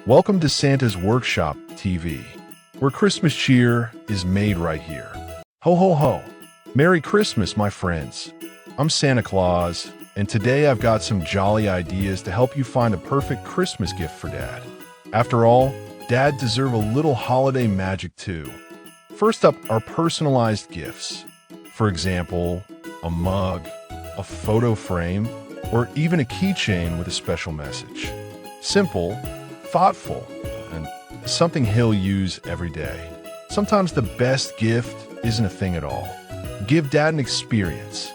Welcome to Santa's Workshop TV, where Christmas cheer is made right here. Ho ho ho! Merry Christmas, my friends. I'm Santa Claus, and today I've got some jolly ideas to help you find a perfect Christmas gift for Dad. After all, Dad deserves a little holiday magic too. First up are personalized gifts. For example, a mug, a photo frame, or even a keychain with a special message. Simple, thoughtful, and something he'll use every day. Sometimes the best gift isn't a thing at all. Give Dad an experience.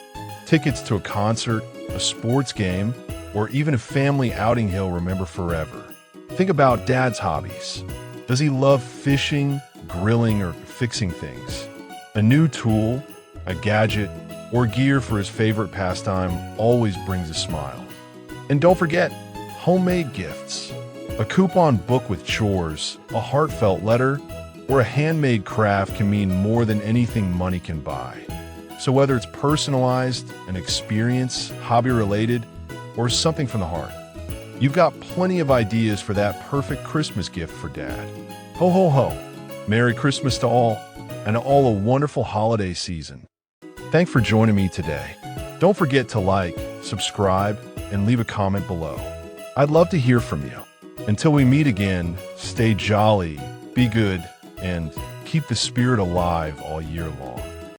Tickets to a concert, a sports game, or even a family outing he'll remember forever. Think about Dad's hobbies. Does he love fishing, grilling, or fixing things? A new tool, a gadget, or gear for his favorite pastime always brings a smile. And don't forget, homemade gifts. A coupon book with chores, a heartfelt letter, or a handmade craft can mean more than anything money can buy. So whether it's personalized, an experience, hobby-related, or something from the heart, you've got plenty of ideas for that perfect Christmas gift for Dad. Ho ho ho! Merry Christmas to all, and all a wonderful holiday season. Thanks for joining me today. Don't forget to like, subscribe, and leave a comment below. I'd love to hear from you. Until we meet again, stay jolly, be good, and keep the spirit alive all year long.